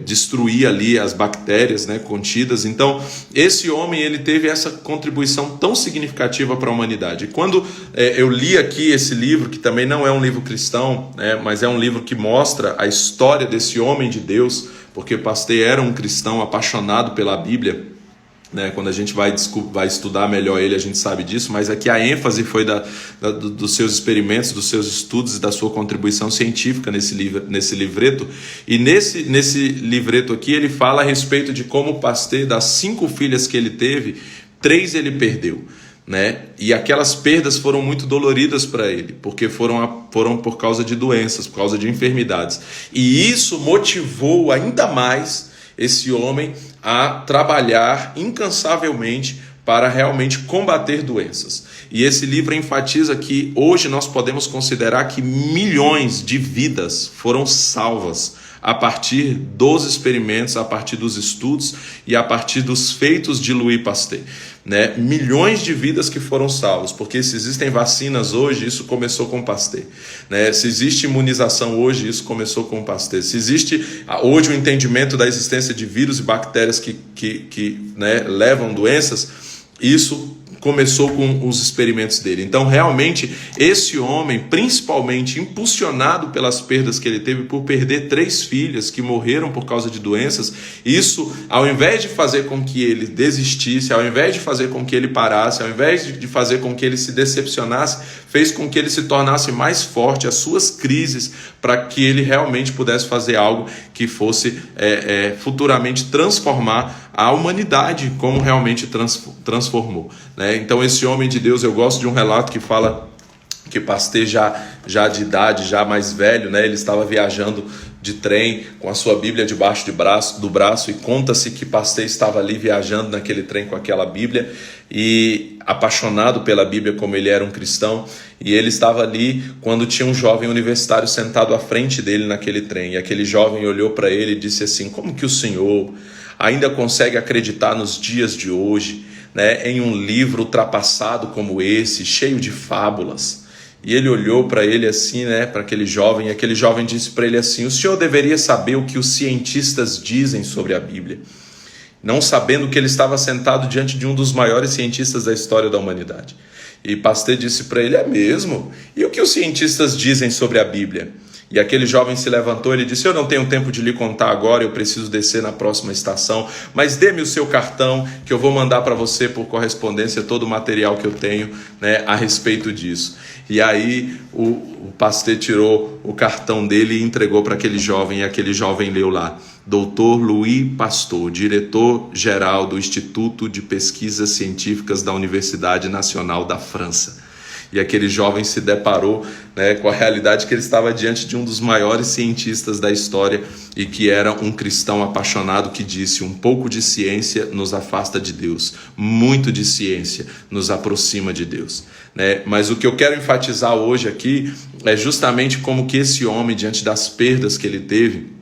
destruir ali as bactérias, né, contidas. Então, esse homem, ele teve essa contribuição tão significativa para a humanidade. E quando eu li aqui esse livro, que também não é um livro cristão, né, mas é um livro que mostra a história desse homem de Deus, porque Pasteur era um cristão apaixonado pela Bíblia, né? Quando a gente vai estudar melhor ele, a gente sabe disso, mas aqui a ênfase foi dos seus experimentos, dos seus estudos e da sua contribuição científica nesse livreto. E nesse livreto aqui ele fala a respeito de como Pasteur, das 5 filhas que ele teve, 3 ele perdeu, né? E aquelas perdas foram muito doloridas para ele, porque foram por causa de doenças, por causa de enfermidades. E isso motivou ainda mais esse homem a trabalhar incansavelmente para realmente combater doenças. E esse livro enfatiza que hoje nós podemos considerar que milhões de vidas foram salvas a partir dos experimentos, a partir dos estudos e a partir dos feitos de Louis Pasteur, né? Milhões de vidas que foram salvas, porque se existem vacinas hoje, isso começou com Pasteur, né? Se existe imunização hoje, isso começou com Pasteur. Se existe hoje o entendimento da existência de vírus e bactérias que né, levam doenças, isso começou com os experimentos dele. Então, realmente, esse homem, principalmente impulsionado pelas perdas que ele teve, por perder 3 filhas que morreram por causa de doenças, isso, ao invés de fazer com que ele desistisse, ao invés de fazer com que ele parasse, ao invés de fazer com que ele se decepcionasse, fez com que ele se tornasse mais forte, as suas crises, para que ele realmente pudesse fazer algo que fosse futuramente transformar a humanidade, como realmente transformou, né? Então esse homem de Deus, eu gosto de um relato que fala que Pasteur já de idade, já mais velho, né? Ele estava viajando de trem com a sua Bíblia debaixo do braço, e conta-se que Pasteur estava ali viajando naquele trem com aquela Bíblia, e apaixonado pela Bíblia como ele era um cristão, e ele estava ali quando tinha um jovem universitário sentado à frente dele naquele trem, e aquele jovem olhou para ele e disse assim: como que o senhor ainda consegue acreditar nos dias de hoje, né, em um livro ultrapassado como esse, cheio de fábulas? E ele olhou para ele assim, né, para aquele jovem, e aquele jovem disse para ele assim: o senhor deveria saber o que os cientistas dizem sobre a Bíblia. Não sabendo que ele estava sentado diante de um dos maiores cientistas da história da humanidade. E Pasteur disse para ele: é mesmo? E o que os cientistas dizem sobre a Bíblia? E aquele jovem se levantou, ele disse: eu não tenho tempo de lhe contar agora, eu preciso descer na próxima estação, mas dê-me o seu cartão, que eu vou mandar para você por correspondência todo o material que eu tenho, né, a respeito disso. E aí o Pasteur tirou o cartão dele e entregou para aquele jovem, e aquele jovem leu lá: Dr. Louis Pasteur, diretor-geral do Instituto de Pesquisas Científicas da Universidade Nacional da França. E aquele jovem se deparou, né, com a realidade que ele estava diante de um dos maiores cientistas da história, e que era um cristão apaixonado que disse: um pouco de ciência nos afasta de Deus, muito de ciência nos aproxima de Deus, né? Mas o que eu quero enfatizar hoje aqui é justamente como que esse homem, diante das perdas que ele teve,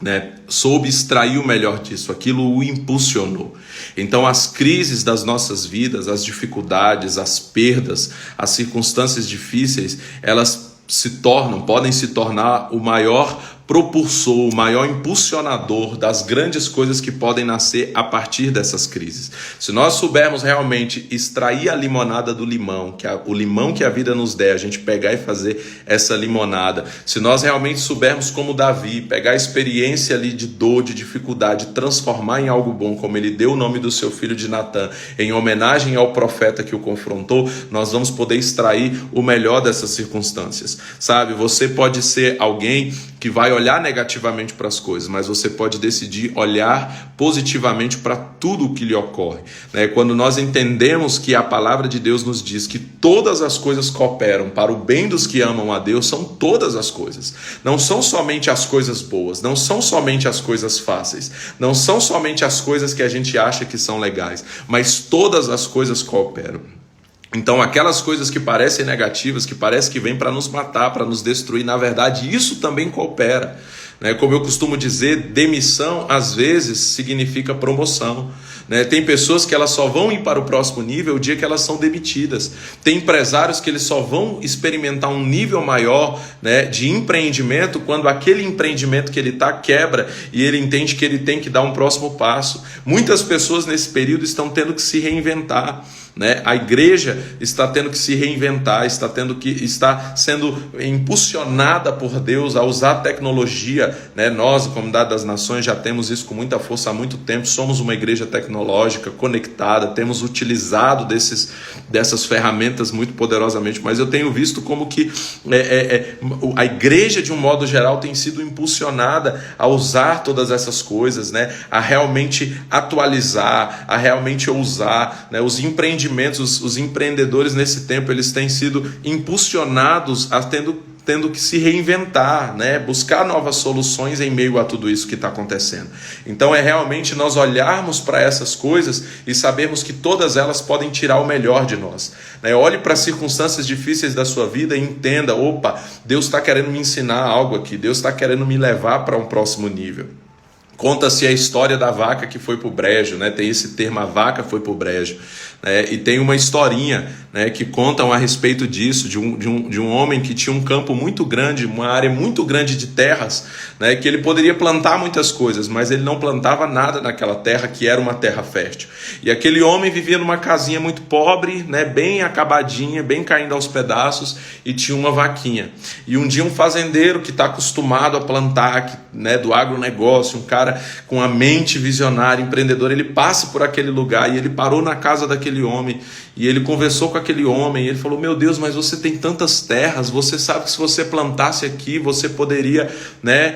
né, soube extrair o melhor disso, aquilo o impulsionou. Então as crises das nossas vidas, as dificuldades, as perdas, as circunstâncias difíceis, elas podem se tornar o maior propulsor, o maior impulsionador das grandes coisas que podem nascer a partir dessas crises. Se nós soubermos realmente extrair a limonada do limão, o limão que a vida nos der, a gente pegar e fazer essa limonada, se nós realmente soubermos, como Davi, pegar a experiência ali de dor, de dificuldade, transformar em algo bom, como ele deu o nome do seu filho de Natã, em homenagem ao profeta que o confrontou, nós vamos poder extrair o melhor dessas circunstâncias. Sabe, você pode ser alguém que vai olhar negativamente para as coisas, mas você pode decidir olhar positivamente para tudo o que lhe ocorre, né? Quando nós entendemos que a palavra de Deus nos diz que todas as coisas cooperam para o bem dos que amam a Deus, são todas as coisas, não são somente as coisas boas, não são somente as coisas fáceis, não são somente as coisas que a gente acha que são legais, mas todas as coisas cooperam. Então aquelas coisas que parecem negativas, que parece que vêm para nos matar, para nos destruir, na verdade isso também coopera, né? Como eu costumo dizer, demissão às vezes significa promoção, né? Tem pessoas que elas só vão ir para o próximo nível o dia que elas são demitidas. Tem empresários que eles só vão experimentar um nível maior, né, de empreendimento quando aquele empreendimento que ele está quebra e ele entende que ele tem que dar um próximo passo. Muitas pessoas nesse período estão tendo que se reinventar, né? A igreja está tendo que se reinventar, está sendo impulsionada por Deus a usar a tecnologia, né? Nós, a Comunidade das Nações, já temos isso com muita força há muito tempo, somos uma igreja tecnológica, conectada, temos utilizado dessas ferramentas muito poderosamente, mas eu tenho visto como que a igreja, de um modo geral, tem sido impulsionada a usar todas essas coisas, né? A realmente atualizar, a realmente ousar, né? Os empreendimentos, os empreendedores nesse tempo, eles têm sido impulsionados a tendo que se reinventar, né? Buscar novas soluções em meio a tudo isso que está acontecendo. Então é realmente nós olharmos para essas coisas e sabermos que todas elas podem tirar o melhor de nós, né? Olhe para as circunstâncias difíceis da sua vida e entenda, opa, Deus está querendo me ensinar algo aqui, Deus está querendo me levar para um próximo nível. Conta-se a história da vaca que foi para o brejo, né? Tem esse termo, a vaca foi para o brejo, né? E tem uma historinha, né, que contam a respeito disso, de um homem que tinha um campo muito grande, uma área muito grande de terras, né, que ele poderia plantar muitas coisas, mas ele não plantava nada naquela terra que era uma terra fértil. E aquele homem vivia numa casinha muito pobre, né, bem acabadinha, bem caindo aos pedaços, e tinha uma vaquinha. E um dia um fazendeiro que está acostumado a plantar, né, do agronegócio, um cara com a mente visionária, empreendedor, ele passa por aquele lugar e ele parou na casa daquele homem e ele conversou com aquele homem e ele falou: meu Deus, mas você tem tantas terras, você sabe que se você plantasse aqui, você poderia, né,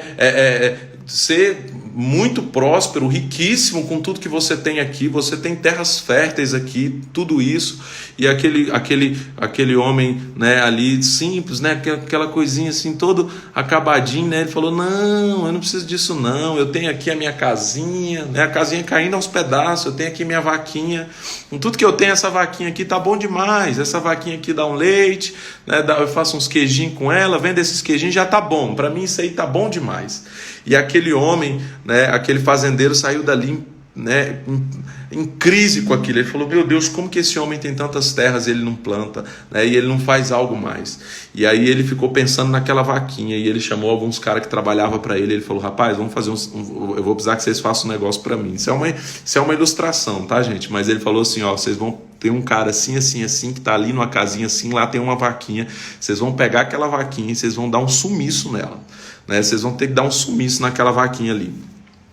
ser muito próspero, riquíssimo com tudo que você tem aqui, você tem terras férteis aqui, tudo isso. E aquele homem, né, ali simples, né, aquela coisinha assim, todo acabadinho, né, ele falou: não, eu não preciso disso não, eu tenho aqui a minha casinha, né, a casinha caindo aos pedaços, eu tenho aqui minha vaquinha, com tudo que eu tenho, essa vaquinha aqui tá bom demais, essa vaquinha aqui dá um leite, né, eu faço uns queijinhos com ela, vendo esses queijinhos já tá bom, para mim isso aí tá bom demais. E aquele homem, né, aquele fazendeiro saiu dali, né, em crise com aquilo. Ele falou: meu Deus, como que esse homem tem tantas terras e ele não planta, né, e ele não faz algo mais? E aí ele ficou pensando naquela vaquinha e ele chamou alguns caras que trabalhavam para ele. Ele falou: rapaz, vamos fazer eu vou precisar que vocês façam um negócio para mim. Isso é uma ilustração, tá, gente? Mas ele falou assim: ó, vocês vão ter um cara assim, assim, assim, que tá ali numa casinha assim, lá tem uma vaquinha, vocês vão pegar aquela vaquinha e vocês vão dar um sumiço nela, né? Vocês vão ter que dar um sumiço naquela vaquinha ali.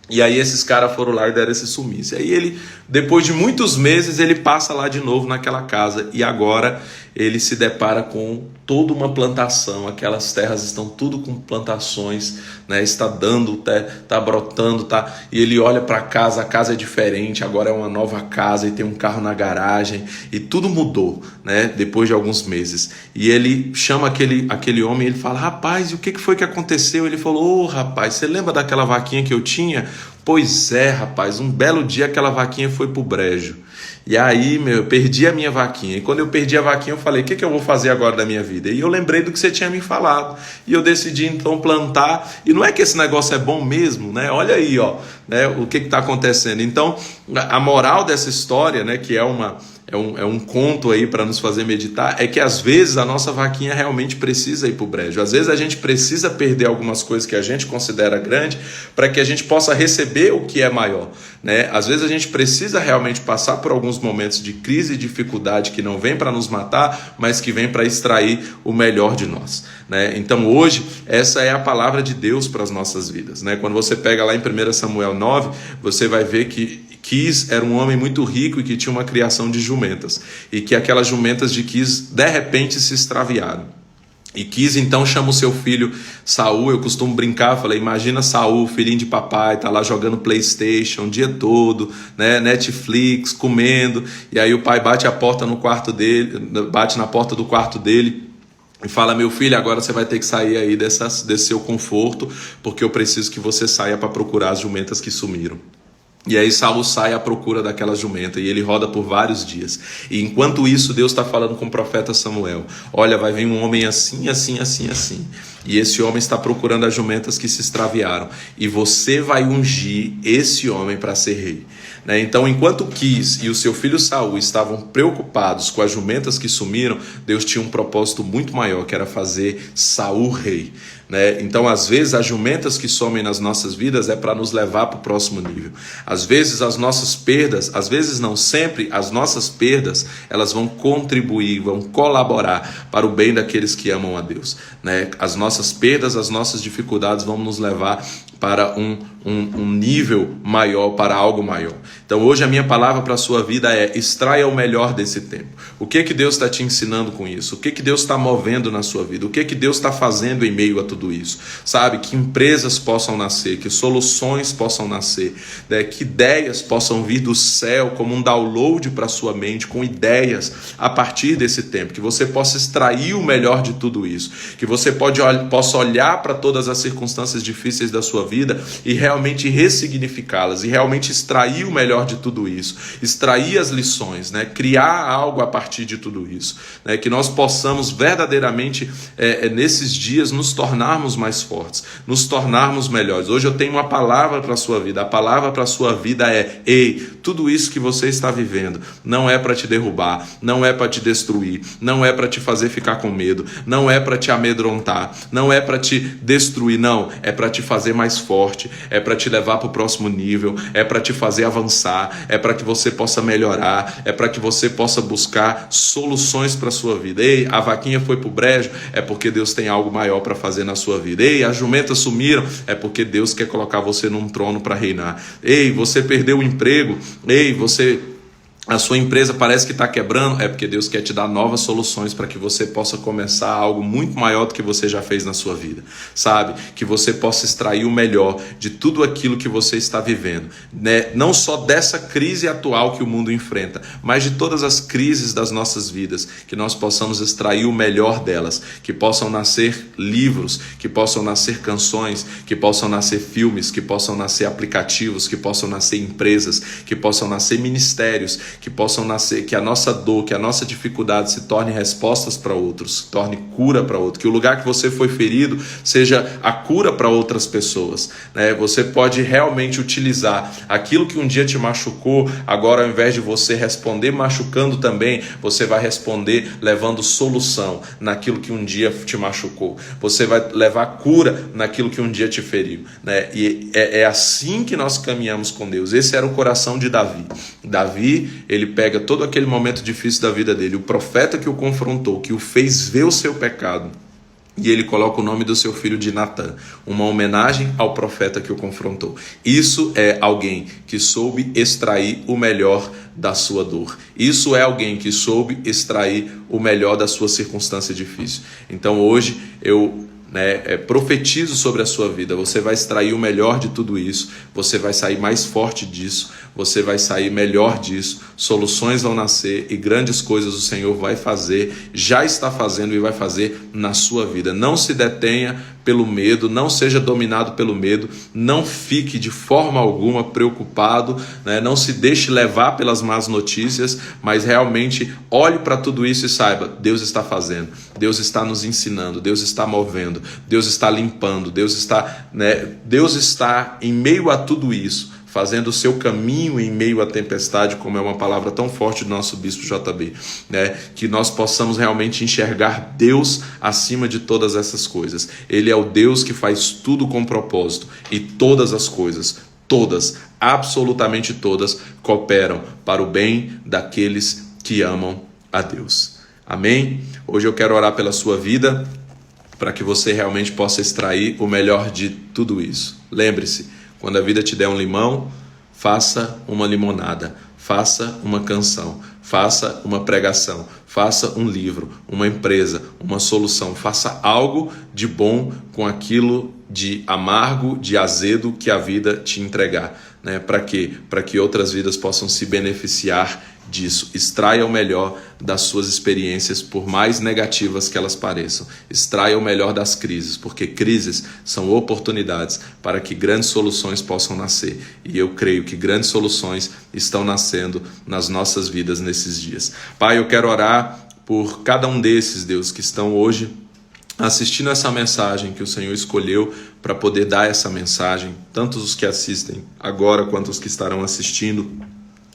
E aí esses caras foram lá e deram esse sumiço. E aí ele, depois de muitos meses, ele passa lá de novo naquela casa e agora ele se depara com toda uma plantação. Aquelas terras estão tudo com plantações, né? Está dando, está brotando, tá? E ele olha para a casa é diferente, agora é uma nova casa e tem um carro na garagem e tudo mudou, né? Depois de alguns meses. E ele chama aquele homem e ele fala: rapaz, e o que foi que aconteceu? Ele falou: ô, rapaz, você lembra daquela vaquinha que eu tinha? Pois é, rapaz, um belo dia aquela vaquinha foi pro brejo. E aí, eu perdi a minha vaquinha. E quando eu perdi a vaquinha, eu falei: o que eu vou fazer agora da minha vida? E eu lembrei do que você tinha me falado. E eu decidi então plantar. E não é que esse negócio é bom mesmo, né? Olha aí, ó, né, o que está acontecendo. Então, a moral dessa história, né, que é um conto aí para nos fazer meditar, é que às vezes a nossa vaquinha realmente precisa ir para o brejo. Às vezes a gente precisa perder algumas coisas que a gente considera grande para que a gente possa receber o que é maior, né? Às vezes a gente precisa realmente passar por alguns momentos de crise e dificuldade que não vem para nos matar, mas que vem para extrair o melhor de nós, né? Então hoje essa é a palavra de Deus para as nossas vidas, né? Quando você pega lá em 1 Samuel 9, você vai ver que Quis era um homem muito rico e que tinha uma criação de jumentas, e que aquelas jumentas de Quis de repente se extraviaram. E Quis então chama o seu filho Saul. Eu costumo brincar, falei: imagina Saul, filhinho de papai, tá lá jogando PlayStation o dia todo, né, Netflix, comendo, e aí o pai bate na porta do quarto dele e fala: meu filho, agora você vai ter que sair aí desse seu conforto, porque eu preciso que você saia para procurar as jumentas que sumiram. E aí Saul sai à procura daquela jumenta e ele roda por vários dias. E enquanto isso, Deus está falando com o profeta Samuel: olha, vai vir um homem assim, assim, assim, assim. e esse homem está procurando as jumentas que se extraviaram, e você vai ungir esse homem para ser rei. Então, enquanto Quis e o seu filho Saul estavam preocupados com as jumentas que sumiram, Deus tinha um propósito muito maior, que era fazer Saul rei. Então, às vezes, as jumentas que somem nas nossas vidas é para nos levar para o próximo nível. Às vezes, as nossas perdas, às vezes não sempre, as nossas perdas, elas vão contribuir, vão colaborar para o bem daqueles que amam a Deus. As nossas perdas, as nossas dificuldades vão nos levar para um nível maior, para algo maior. Então hoje a minha palavra para a sua vida é: extraia o melhor desse tempo. O que Deus está te ensinando com isso? O que Deus está movendo na sua vida? O que Deus está fazendo em meio a tudo isso? Sabe, que empresas possam nascer, que soluções possam nascer, que ideias possam vir do céu como um download para a sua mente, com ideias a partir desse tempo, que você possa extrair o melhor de tudo isso, que você possa olhar para todas as circunstâncias difíceis da sua vida e realmente ressignificá-las, e realmente extrair o melhor de tudo isso, extrair as lições, criar algo a partir de tudo isso, que nós possamos verdadeiramente nesses dias nos tornarmos mais fortes, nos tornarmos melhores. Hoje eu tenho uma palavra para a sua vida. A palavra para a sua vida é: ei, tudo isso que você está vivendo não é para te derrubar, não é para te destruir, não é para te fazer ficar com medo, não é para te amedrontar, não é para te destruir, não, é para te fazer mais forte, é para te levar para o próximo nível, é para te fazer avançar, é para que você possa melhorar, é para que você possa buscar soluções para a sua vida. Ei, a vaquinha foi para o brejo, é porque Deus tem algo maior para fazer na sua vida. Ei, as jumentas sumiram, é porque Deus quer colocar você num trono para reinar. Ei, você perdeu o emprego, ei, a sua empresa parece que está quebrando, é porque Deus quer te dar novas soluções para que você possa começar algo muito maior do que você já fez na sua vida, sabe? Que você possa extrair o melhor de tudo aquilo que você está vivendo, não só dessa crise atual que o mundo enfrenta, mas de todas as crises das nossas vidas, que nós possamos extrair o melhor delas, que possam nascer livros, que possam nascer canções, que possam nascer filmes, que possam nascer aplicativos, que possam nascer empresas, que possam nascer ministérios, que possam nascer, que a nossa dor, que a nossa dificuldade se torne respostas para outros, se torne cura para outros, que o lugar que você foi ferido seja a cura para outras pessoas, Você pode realmente utilizar aquilo que um dia te machucou, agora ao invés de você responder machucando também, você vai responder levando solução naquilo que um dia te machucou, você vai levar cura naquilo que um dia te feriu, E é assim que nós caminhamos com Deus. Esse era o coração de Davi. Davi, ele pega todo aquele momento difícil da vida dele, o profeta que o confrontou, que o fez ver o seu pecado, e ele coloca o nome do seu filho de Natã, uma homenagem ao profeta que o confrontou. Isso é alguém que soube extrair o melhor da sua dor. Isso é alguém que soube extrair o melhor da sua circunstância difícil. Então hoje eu profetizo sobre a sua vida. Você vai extrair o melhor de tudo isso, você vai sair mais forte disso, você vai sair melhor disso, soluções vão nascer e grandes coisas o Senhor vai fazer, já está fazendo e vai fazer na sua vida. Não se detenha pelo medo, não seja dominado pelo medo, não fique de forma alguma preocupado, não se deixe levar pelas más notícias, mas realmente olhe para tudo isso e saiba: Deus está fazendo, Deus está nos ensinando, Deus está movendo, Deus está limpando, Deus está em meio a tudo isso, fazendo o seu caminho em meio à tempestade, como é uma palavra tão forte do nosso bispo JB, que nós possamos realmente enxergar Deus acima de todas essas coisas. Ele é o Deus que faz tudo com propósito, e todas as coisas, todas, absolutamente todas, cooperam para o bem daqueles que amam a Deus. Amém? Hoje eu quero orar pela sua vida, para que você realmente possa extrair o melhor de tudo isso. Lembre-se, quando a vida te der um limão, faça uma limonada, faça uma canção, faça uma pregação, faça um livro, uma empresa, uma solução, faça algo de bom com aquilo de amargo, de azedo que a vida te entregar. Para quê? Para que outras vidas possam se beneficiar disso. Extraia o melhor das suas experiências, por mais negativas que elas pareçam. Extraia o melhor das crises, porque crises são oportunidades para que grandes soluções possam nascer. E eu creio que grandes soluções estão nascendo nas nossas vidas nesses dias. Pai, eu quero orar por cada um desses, Deus, que estão hoje assistindo essa mensagem que o Senhor escolheu para poder dar essa mensagem, tanto os que assistem agora quanto os que estarão assistindo,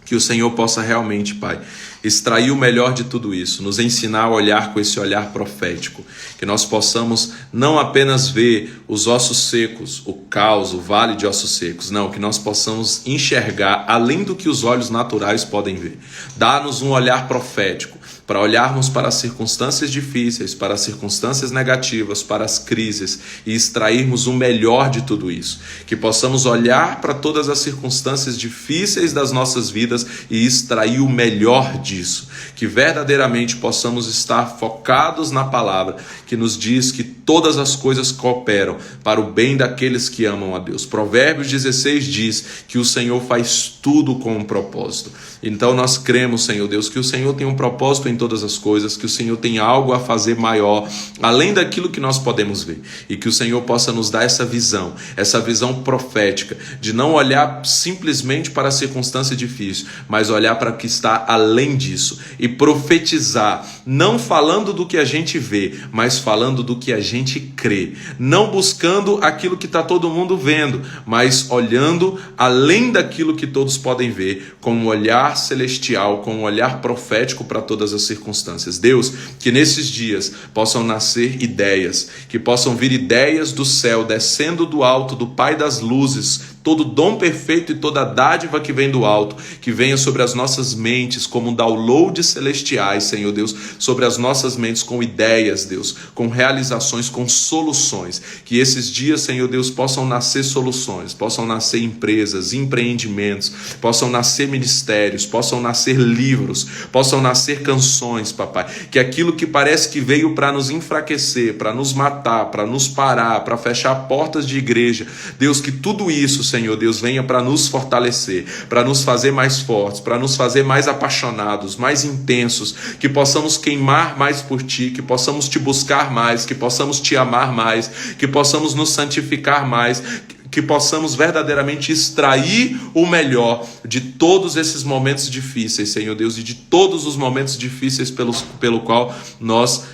que o Senhor possa realmente, Pai, extrair o melhor de tudo isso, nos ensinar a olhar com esse olhar profético, que nós possamos não apenas ver os ossos secos, o caos, o vale de ossos secos, não, que nós possamos enxergar além do que os olhos naturais podem ver. Dá-nos um olhar profético, para olharmos para as circunstâncias difíceis, para as circunstâncias negativas, para as crises e extrairmos o melhor de tudo isso. Que possamos olhar para todas as circunstâncias difíceis das nossas vidas e extrair o melhor disso. Que verdadeiramente possamos estar focados na palavra que nos diz que todas as coisas cooperam para o bem daqueles que amam a Deus. Provérbios 16 diz que o Senhor faz tudo com um propósito. Então nós cremos, Senhor Deus, que o Senhor tem um propósito em todas as coisas, que o Senhor tem algo a fazer maior, além daquilo que nós podemos ver, e que o Senhor possa nos dar essa visão profética, de não olhar simplesmente para a circunstância difícil, mas olhar para o que está além disso, e profetizar, não falando do que a gente vê, mas falando do que a gente crê, não buscando aquilo que está todo mundo vendo, mas olhando além daquilo que todos podem ver, com um olhar celestial, com um olhar profético para todas as circunstâncias. Deus, que nesses dias possam nascer ideias, que possam vir ideias do céu, descendo do alto, do Pai das luzes, todo dom perfeito e toda dádiva que vem do alto, que venha sobre as nossas mentes como downloads celestiais, Senhor Deus, sobre as nossas mentes com ideias, Deus, com realizações, com soluções, que esses dias, Senhor Deus, possam nascer soluções, possam nascer empresas, empreendimentos, possam nascer ministérios, possam nascer livros, possam nascer canções, papai, que aquilo que parece que veio para nos enfraquecer, para nos matar, para nos parar, para fechar portas de igreja, Deus, que tudo isso, Senhor Deus, venha para nos fortalecer, para nos fazer mais fortes, para nos fazer mais apaixonados, mais intensos, que possamos queimar mais por Ti, que possamos Te buscar mais, que possamos Te amar mais, que possamos nos santificar mais, que possamos verdadeiramente extrair o melhor de todos esses momentos difíceis, Senhor Deus, e de todos os momentos difíceis pelo qual nós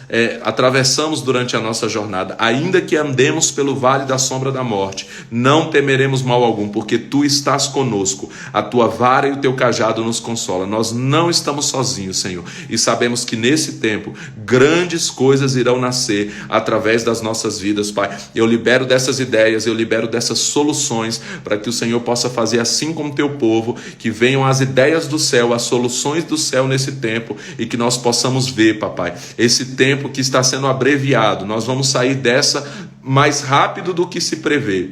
atravessamos durante a nossa jornada. Ainda que andemos pelo vale da sombra da morte, não temeremos mal algum, porque Tu estás conosco, a Tua vara e o Teu cajado nos consola. Nós não estamos sozinhos, Senhor, e sabemos que nesse tempo grandes coisas irão nascer através das nossas vidas, Pai. Eu libero dessas ideias, eu libero dessas soluções, para que o Senhor possa fazer assim com o Teu povo, que venham as ideias do céu, as soluções do céu nesse tempo, e que nós possamos ver, papai, esse tempo que está sendo abreviado, nós vamos sair dessa mais rápido do que se prevê.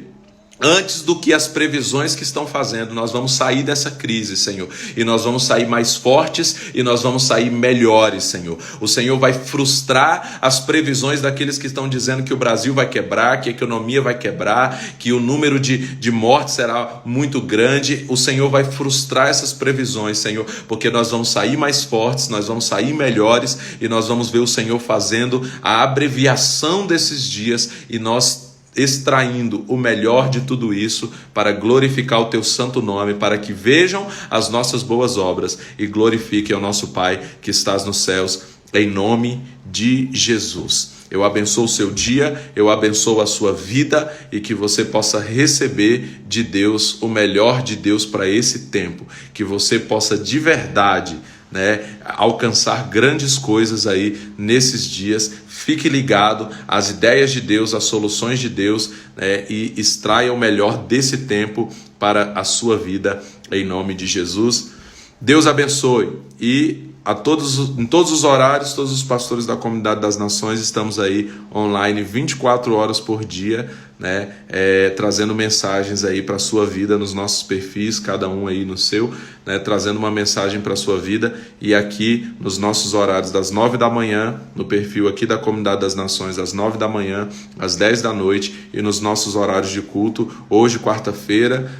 Antes do que as previsões que estão fazendo, nós vamos sair dessa crise, Senhor, e nós vamos sair mais fortes e nós vamos sair melhores, Senhor. O Senhor vai frustrar as previsões daqueles que estão dizendo que o Brasil vai quebrar, que a economia vai quebrar, que o número de mortes será muito grande. O Senhor vai frustrar essas previsões, Senhor, porque nós vamos sair mais fortes, nós vamos sair melhores e nós vamos ver o Senhor fazendo a abreviação desses dias e nós extraindo o melhor de tudo isso para glorificar o Teu santo nome, para que vejam as nossas boas obras e glorifiquem ao nosso Pai que estás nos céus, em nome de Jesus. Eu abençoo o seu dia, eu abençoo a sua vida e que você possa receber de Deus o melhor de Deus para esse tempo, que você possa de verdade, alcançar grandes coisas aí nesses dias. Fique ligado às ideias de Deus, às soluções de Deus, e extraia o melhor desse tempo para a sua vida, em nome de Jesus. Deus abençoe. E em todos os horários, todos os pastores da Comunidade das Nações estamos aí online 24 horas por dia, trazendo mensagens aí para a sua vida nos nossos perfis, cada um aí no seu, trazendo uma mensagem para a sua vida. E aqui nos nossos horários das 9 da manhã, no perfil aqui da Comunidade das Nações, às 9 da manhã, às 10 da noite, e nos nossos horários de culto, hoje quarta-feira,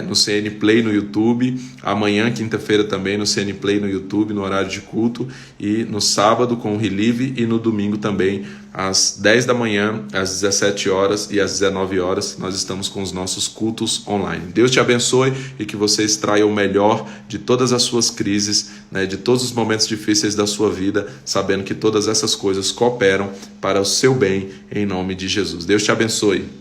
no CN Play no YouTube, amanhã quinta-feira também no CN Play no YouTube, no horário de culto, e no sábado com o Relive, e no domingo também às 10 da manhã, às 17 horas e às 19 horas, nós estamos com os nossos cultos online. Deus te abençoe e que você extraia o melhor de todas as suas crises, né, de todos os momentos difíceis da sua vida, sabendo que todas essas coisas cooperam para o seu bem, em nome de Jesus. Deus te abençoe.